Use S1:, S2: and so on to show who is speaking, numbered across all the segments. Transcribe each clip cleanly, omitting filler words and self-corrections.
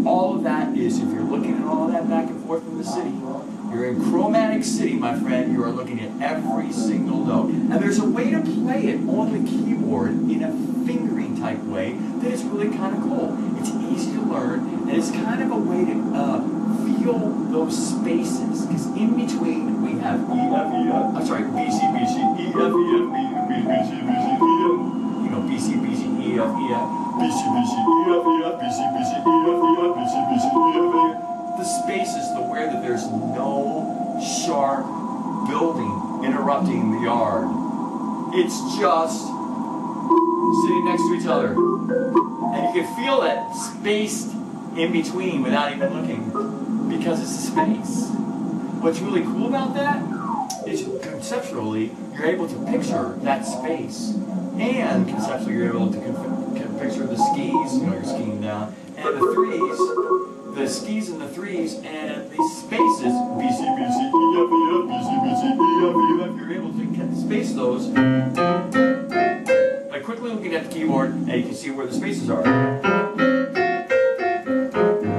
S1: All of that is, if you're looking at all of that back and forth from the city, you're in chromatic city, my friend. You are looking at every single note. And there's a way to play it on the keyboard in a fingering type way that is really kind of cool. It's easy to learn, and it's kind of a way to feel those spaces. Because in between we have E, F, E, F, I'm sorry, B, C, B, C, E, F, E, F, B, C, B, C, E, F. You know, B, C, B, C, E, F, E, F. B, C, B, C, E, F, E, F, B, C, B, C, E, F, E, F, B, C, B, C, E, F, E, F. The spaces, the where that there's no sharp building interrupting the yard. It's just sitting next to each other. And you can feel it spaced in between without even looking, because it's a space. What's really cool about that is conceptually you're able to picture that space. And conceptually you're able to picture the skis, you know, you're skiing down, and the threes, the skis and the threes, and these spaces, B, C, B, C, E, F, E, F, B, C, B, C, E, F, E, F, you're able to space those by quickly looking at the keyboard, and you can see where the spaces are.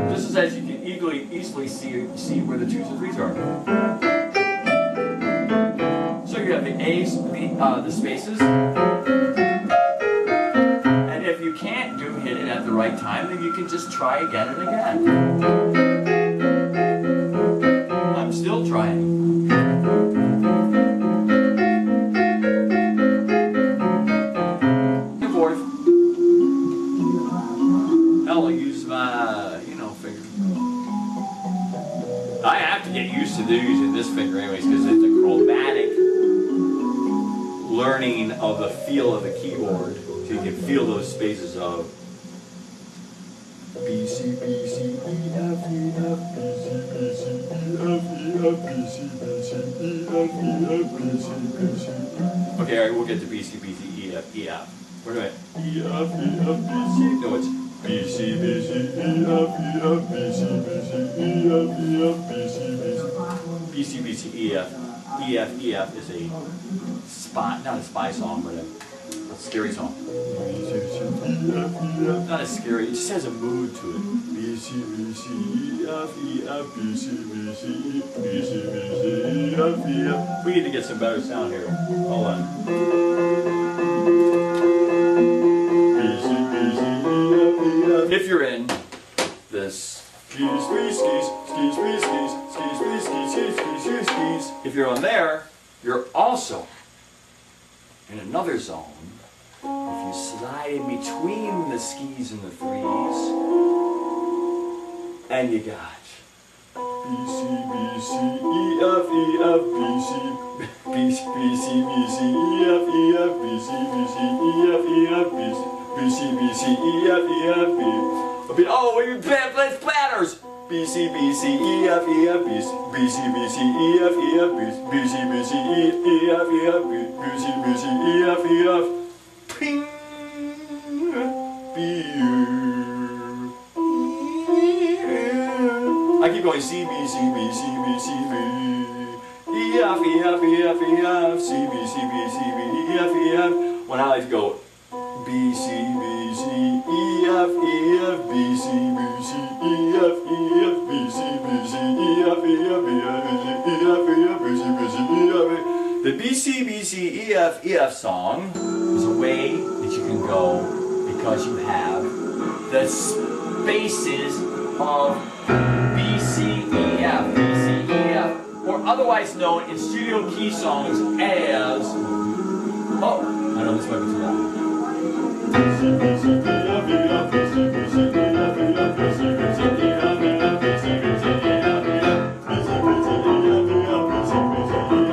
S1: Just as you can easily see where the twos and threes are. So you have the A's, the spaces. Hit it at the right time, then you can just try again and again. I'm still trying. Fourth. I'll use my, finger. I have to get used to using this finger anyways, because it's a chromatic learning of the feel of the keyboard, so you can feel those spaces of B, C, B, C, E, F, E, F, B, C, B, C, E, F, E, F, B, C, B, C, E, F, E, F, B, C, B, C. Okay, all right, we'll get to B, C, B, C, E, F, E, F. Wait a minute. E, F, E, F, B, C. No, it's B, C, B, C, E, F, E, F, B, C, B, C, E, F, E, F, B, C, B, C. B, C, B, C, E, F. E, F, E, F is a not a spy song, but a scary song. Not as scary, it just has a mood to it. B, C, B, C, E, F, E, F, B, C, B, C, E, B, C, B, C, E, F, E, F. We need to get some better sound here. Hold on. B, C, B, C, E, F, E, F. If you're in this skis, skis, skis, skis, skis, skis, skis, skis, skis, skis, skis. If you're on there, you're also in another zone. If you slide in between the skis and the threes, and you got B, C, B, C, E, F, E, F, B, C, B, C, B, C, B, C, E, F, E, F, B, C, B, C, E, F, E, F, B, C, B, C, E, F, E, F, B. Oh, we platters! B, C, B, C, E, F, E, F, B, C, B, C, E, F, E, F, B, C, B, C, E, F, E, F, B, C, B, C, E, F, E, F. Ping! I keep going C, B, C, B, C, B, C, B. E, F, E, F, E, F, E, F. C, B, C, B, C, B, E, F, E, F. When I like to go B, C, B, C, E, F, E, F, B, C, B, C, E, F, E, F, B, C, B, C, E, F, E, F, B, C, E, F, E, F, B, C, B, C, E, F. The B, C, B, C, E, F, E, F song is a way that you can go because you have the spaces of B, C, E, F, B, C, E, F, or otherwise known in studio key songs as, oh, I know this might be too loud. B, C, B, C, E, F, E, F, B, C, B, C, E, F, E, F, B, C, B, C, E, F, E, F, B, C, B, C, E, F, E, F, B, C, B, C, E, F, E, F, B, C, B, C, E,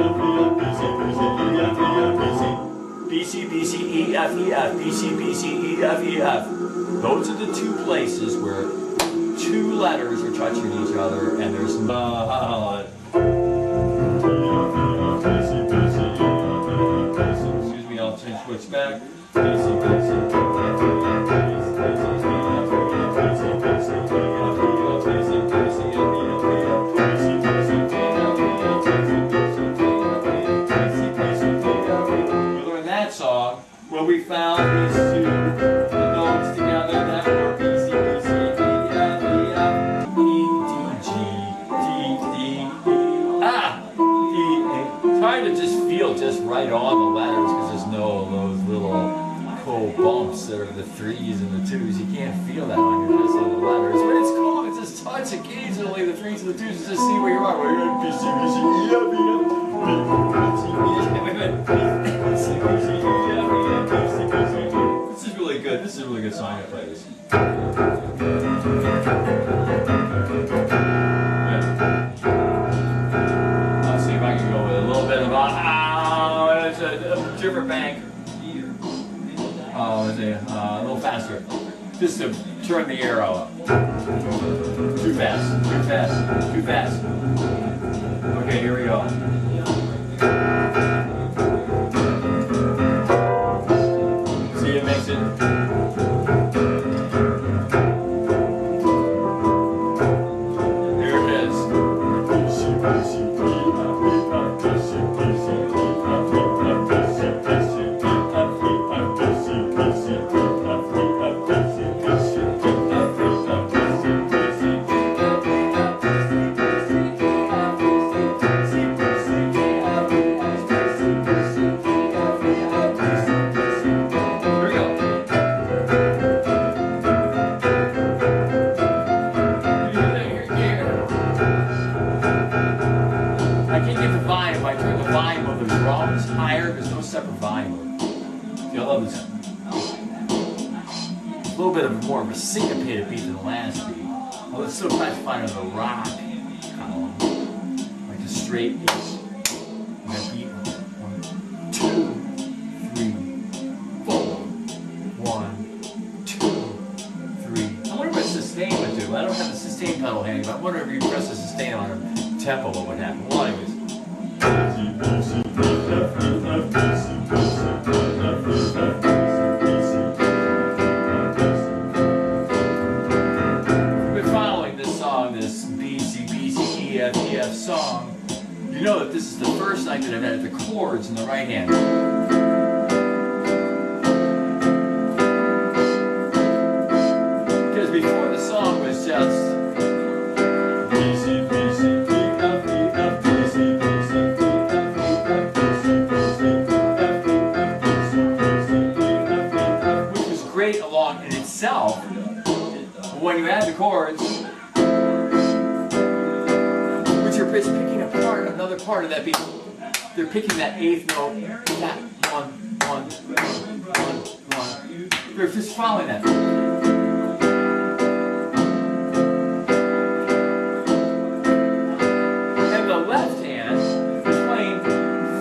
S1: F, E, F, B, C, B, C, E, F, E, F, B, C, B, C, E, F, E, F, B, C, B, C, E, F, E, F. Those are the two places where two letters are touching each other, and there's not. Excuse me, I'll change switch back. Where we found these two notes together that were B, C, B, C, E, F, E, just right on the letters because there's no those little bumps that are the 3s and the 2s. You can't feel that on your wrist on the letters, but it's cool. It's just touch occasionally the 3s and the 2s to just see where you are. We're going This is really good. This is a really good song to play this. Let's see if I can go with a little bit of it's a different bank. A little faster. Just to turn the arrow up. Too fast, too fast, too fast. Okay, here we go. See, it makes it. Here it is. A little bit of more of a syncopated beat than the last beat. Although it's still classified as a rock column, like a straight beat. And that beat 1, 2, 3, 4. 1, 2, 3. I wonder what sustain would do. I don't have the sustain pedal handy, but I wonder if you press the sustain on a tempo, what would happen. Well, anyways. This BCBC-EFEF song, you know that this is the first night that I've added the chords in the right hand. Because before the song was just BCBC-EFEF, BCBC-EFEF, which was great along in itself, but when you add the chords, it's picking apart another part of that beat. They're picking that 8th note, that 1, 1, 1, 1. They're just following that. And the left hand is playing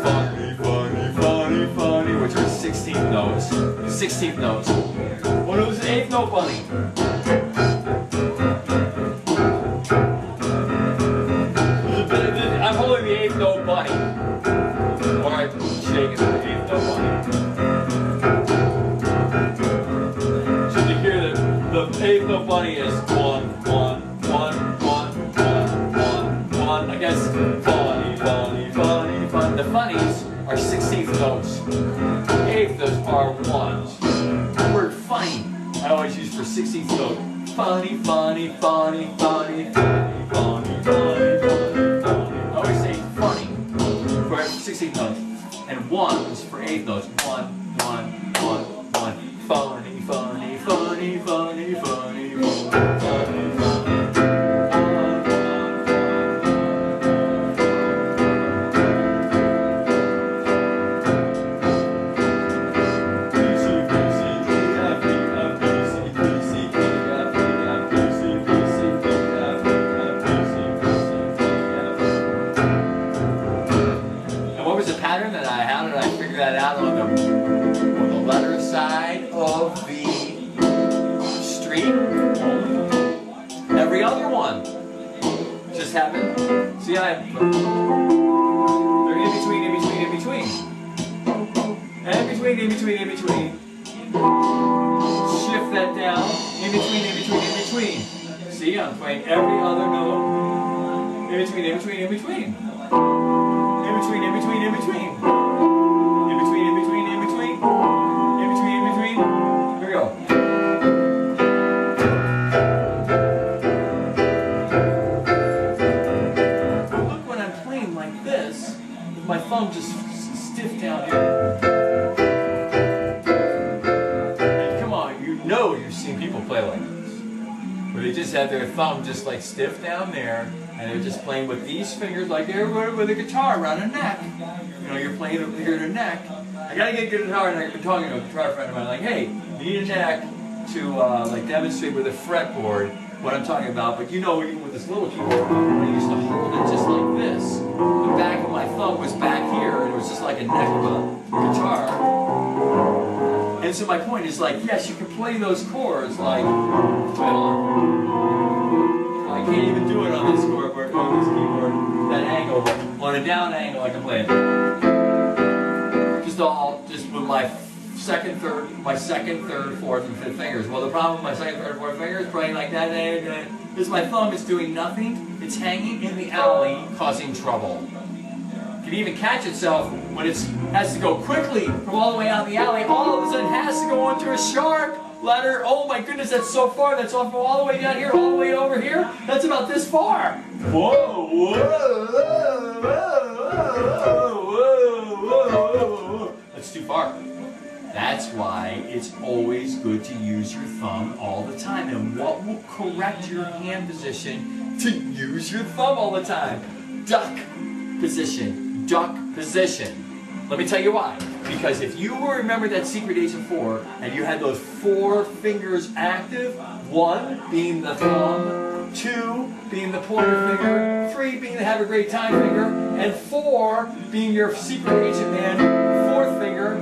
S1: funny, funny, funny, funny, which are 16th notes. 16th notes. Well, it was an 8th note bunny. I'm holding the 8th note bunny. Or I'm shaking the 8th note bunny. So to hear the 8th note bunny is 1, 1, 1, 1, 1, 1, 1. I guess funny, funny, funny, funny. The funnies are 16th notes. 8th notes are 1s. The word funny I always use for 16th note. Funny, funny, funny, funny, funny, funny, funny, funny. 16th notes, and 1s for 8th notes. 1, 1, 1, 1. Funny, funny, funny, funny, funny, funny, funny. That I how did I figure that out on the letter side of the street? Every other one just happened. See, they're in between, in between, in between, and between, in between, in between. Shift that down. In between, in between, in between. See, I'm playing every other note. In between, in between, in between. In between, in between, in between. In between, in between, in between. In between, in between. Here we go. Look, when I'm playing like this, with my thumb just stiff they just have their thumb just like stiff down there, and they're just playing with these fingers like they're with a guitar around a neck. You know, you're playing it here at a neck. I gotta get a good guitar, and I've been talking to a guitar friend of mine, like, hey, you need a neck to like demonstrate with a fretboard what I'm talking about. But you know, even with this little keyboard, I used to hold it just like this. The back of my thumb was back here, and it was just like a neck of a guitar. And so my point is, like, yes, you can play those chords like, well, I can't even do it on this keyboard, that angle, but on a down angle I can play it. Just with my second, third, fourth, and fifth fingers. Well, the problem with my second, third, fourth fingers playing like that is my thumb is doing nothing. It's hanging in the alley, causing trouble. It can even catch itself when it has to go quickly from all the way out the alley. All of a sudden, has to go onto a sharp letter. Oh my goodness, that's so far. That's off all the way down here, all the way over here. That's about this far. Whoa, whoa, whoa, whoa, whoa. That's too far. That's why it's always good to use your thumb all the time. And what will correct your hand position to use your thumb all the time? Duck position. Duck position. Let me tell you why. Because if you remember that secret Agent 4 and you had those 4 fingers active, 1 being the thumb, 2 being the pointer finger, 3 being the have a great time finger, and 4 being your secret agent man, 4th finger,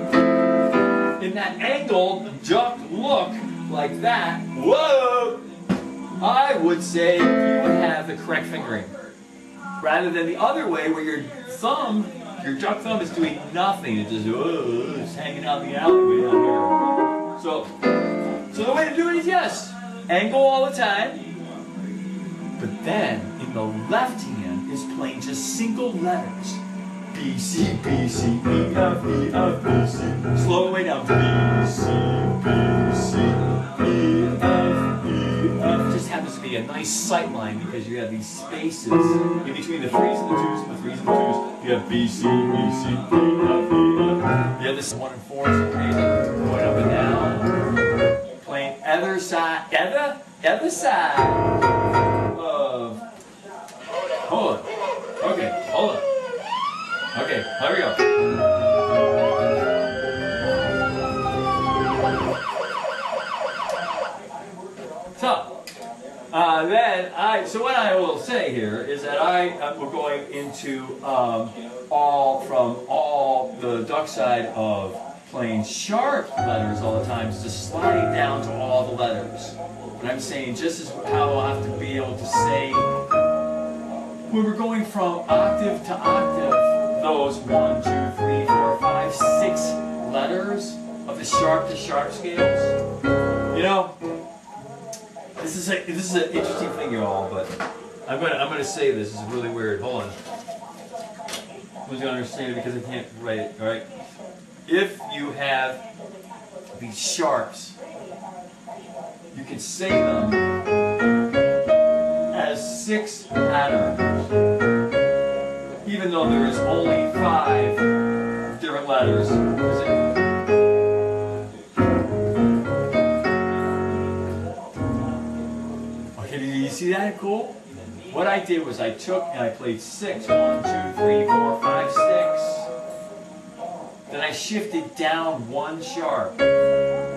S1: in that angled duck look like that, whoa, I would say you would have the correct fingering. Rather than the other way where your thumb, your duck thumb is doing nothing. It's just hanging out in the alleyway down here. So the way to do it is, yes, angle all the time. But then, in the left hand, is playing just single letters. B, C, B, C, E, F, E, F, B, C. Slow way down. B, C, B, C, E, F, E, F. Just happens to be a nice sight line because you have these spaces in between the 3s and the 2s and the 3s and the 2s. You have B, C, B, C, E, F, E, F. You have this 1 and 4s, okay, going up and down. Playing other side of. Hold on. Okay, hold on. Okay, here we go. So what I will say here is that we're going into all the duck side of playing sharp letters all the time, is just sliding down to all the letters. But I'm saying just as how I'll have to be able to say when we're going from octave to octave, those 1, 2, 3, 4, 5, 6 letters of the sharp to sharp scales. You know, this is an interesting thing, y'all. But I'm gonna say this. This is really weird. Hold on. Who's gonna understand it because I can't write it? All right. If you have these sharps, you can say them as 6 patterns. Even though there is only 5 different letters. Okay, do you see that? Cool? What I did was I took and I played 6. 1, 2, 3, 4, 5, 6. Then I shifted down 1 sharp.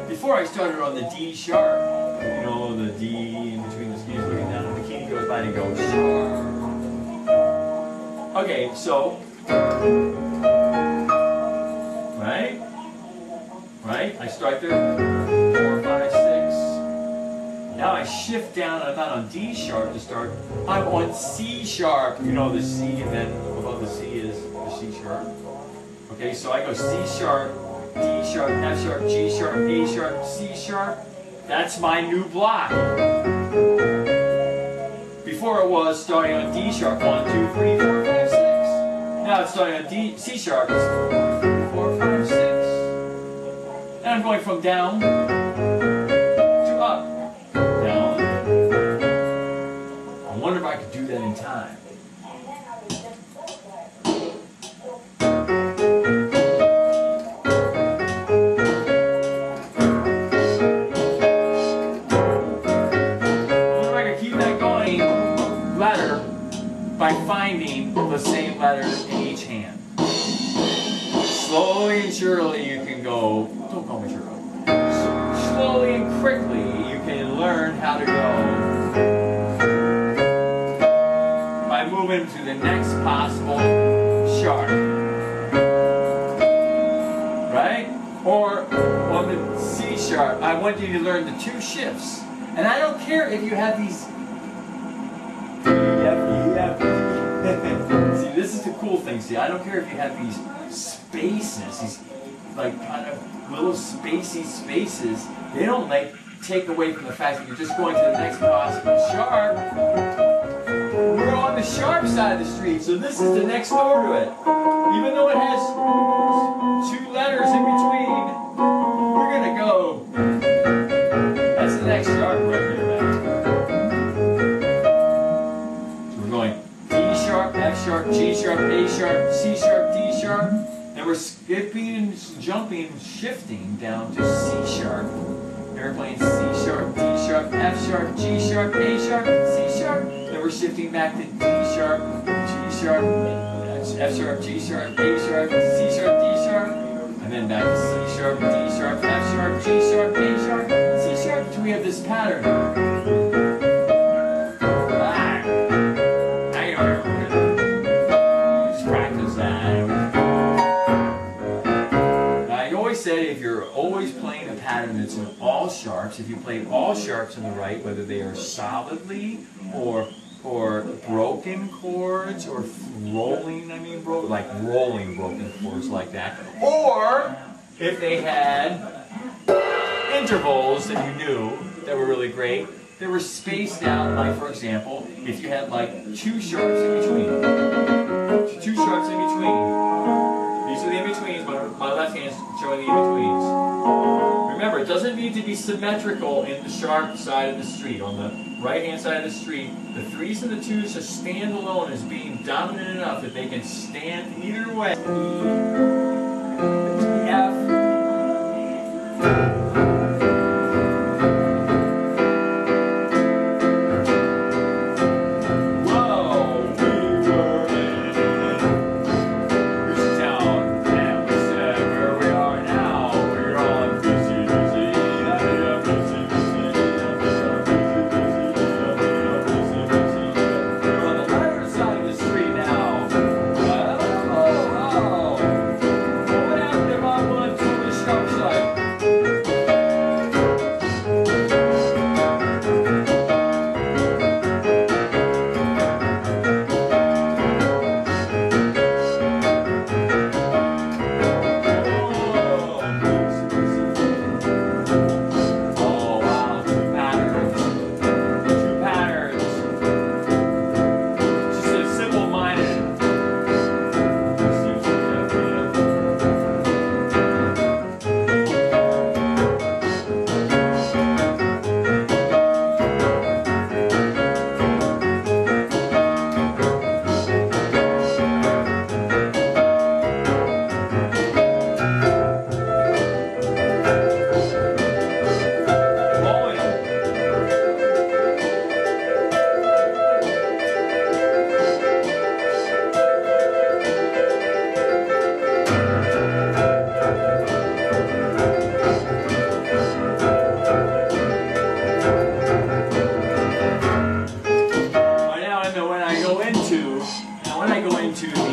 S1: Before I started on the D sharp. You know, the D in between the keys looking down and the key goes by and goes sharp. Okay, so, right, I start there, 4, 5, 6, now I shift down, I'm not on D sharp to start, I'm on C sharp, you know the C, and then above the C is the C sharp, okay, so I go C sharp, D sharp, F sharp, G sharp, A sharp, C sharp, that's my new block. Before it was starting on D sharp, 1, 2, 3, 4, 5, 6. Now it's starting on C sharp, 4, 5, 6. And I'm going from down to up, down. I wonder if I could do that in time. letter by finding the same letter in each hand. Slowly and surely you can go, don't call me Shirley. Slowly and quickly you can learn how to go by moving to the next possible sharp. Right? Or on the C sharp, I want you to learn the two shifts. And I don't care if you have these. See, this is the cool thing. See, I don't care if you have these spaces, these like kind of little spacey spaces. They don't like take away from the fact that you're just going to the next possible sharp. We're on the sharp side of the street, so this is the next door to it. Even though it has two letters in between, we're gonna go. That's the next sharp right here, man. So we're going D sharp, F sharp, G sharp, A sharp, C sharp, D sharp, and we're skipping and jumping, shifting down to C sharp. And we're playing C sharp, D sharp, F sharp, G sharp, A sharp, C sharp. Then we're shifting back to D sharp, G sharp, F sharp, G sharp, A sharp, C sharp, D sharp, and then back to C sharp, D sharp, F sharp, G sharp, A sharp, C sharp, until we have this pattern. Just practice that. I always say if you're always playing a pattern that's in all sharps, if you play all sharps on the right, whether they are solidly or broken chords or rolling, like rolling broken chords like that. Or if they had intervals that you knew that were really great, they were spaced out, like for example, if you had like two sharps in between. Two sharps in between. These are the in-betweens, my left hand's showing the in-betweens. Remember, it doesn't need to be symmetrical in the sharp side of the street. On the right-hand side of the street, the threes and the twos just stand alone as being dominant enough that they can stand either way. F.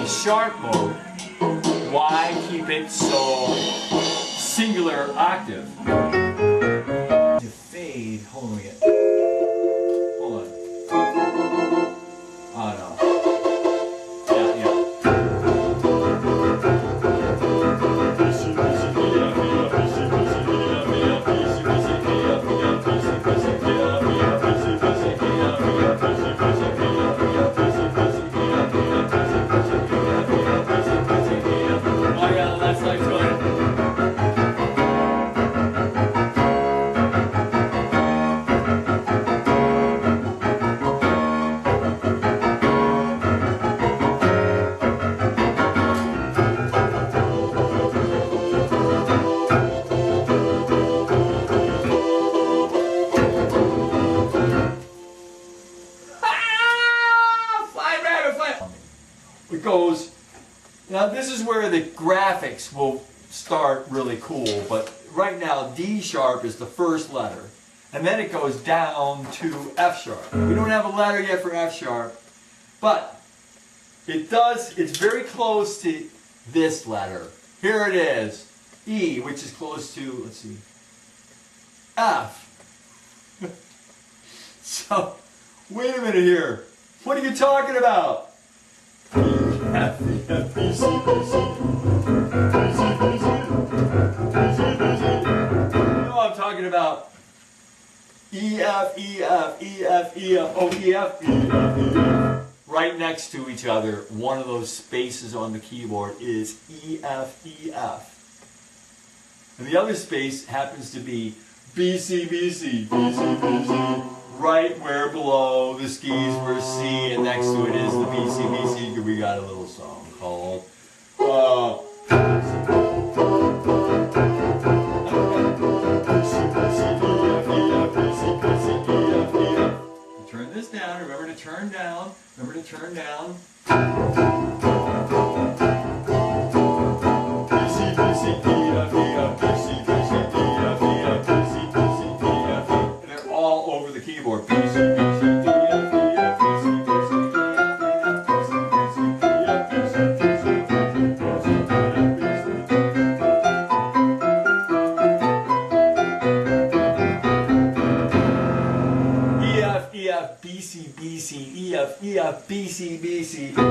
S1: Sharp mode, why keep it so singular octave? To fade, hold on again. Hold on. Oh no. Yeah. it goes, now this is where the graphics will start really cool, but right now D sharp is the first letter. And then it goes down to F sharp. We don't have a letter yet for F sharp, but it does, it's very close to this letter. Here it is, E, which is close to, let's see, F. So, wait a minute here. What are you talking about? E, F, E, F, B, C, B, C. No, I'm talking about E, F, E, F, E, F, E, F, oh, E, F, E, F, E, F. Right next to each other, one of those spaces on the keyboard is E, F, E, F. And the other space happens to be B, C, B, C, B, C, B, C. Right where below the skis were C, and next to it is the BCBC. We got a little song called turn this down, remember to turn down, remember to turn down. Keyboard. E, F, E, F, B, C, B, C, E, F, E, F, B, C, B, C, B, C, B,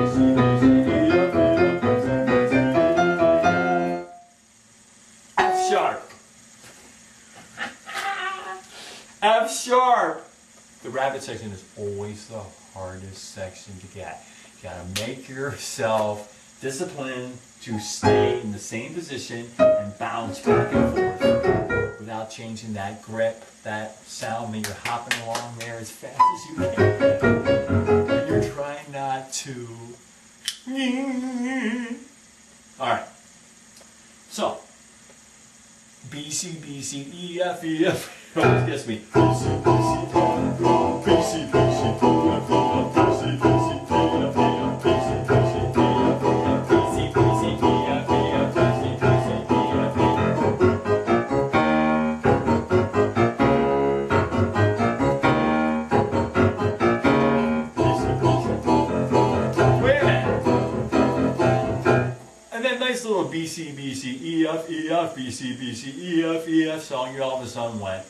S1: C, E, F, F sharp. F sharp. The rabbit section is always the hardest section to get. You gotta make yourself disciplined to stay in the same position and bounce back and forth without changing that grip, that sound when you're hopping along there as fast as you can. And you're trying not to. Alright. So, B, C, B, C, E, F, E, F. Always gets me. B, C, B, C, E, F, B, C, B, C, E, F, B, C, B, C, E, F, B, C, B, C, E, F, B, C, B, C, E, F, B, C, B, C, E, F, B, C, B, C, E, F, Wait a minute. And then nice little B, C, B, C, E, F, E, F, B, C, B, C, E, F, E, F song. You all of a sudden went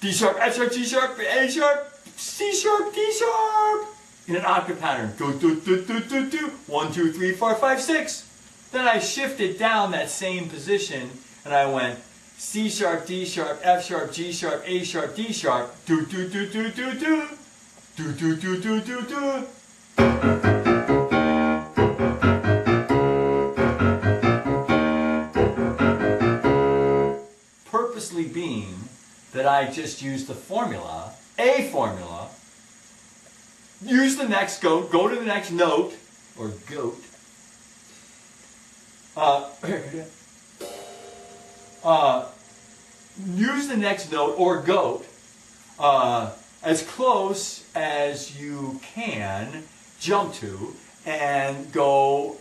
S1: D sharp, F sharp, G sharp, A sharp, C sharp, D sharp, in an octave pattern. Do, do, do, do, do, do. 1, 2, 3, 4, 5, 6. Then I shifted down that same position and I went C sharp, D sharp, F sharp, G sharp, A sharp, D sharp. Do, do, do, do, do, do. Do, do, do, do, do, do. Purposely being that I just used the formula, a formula, use the next goat, go to the next note, or goat, use the next note, or goat, as close as you can jump to, and go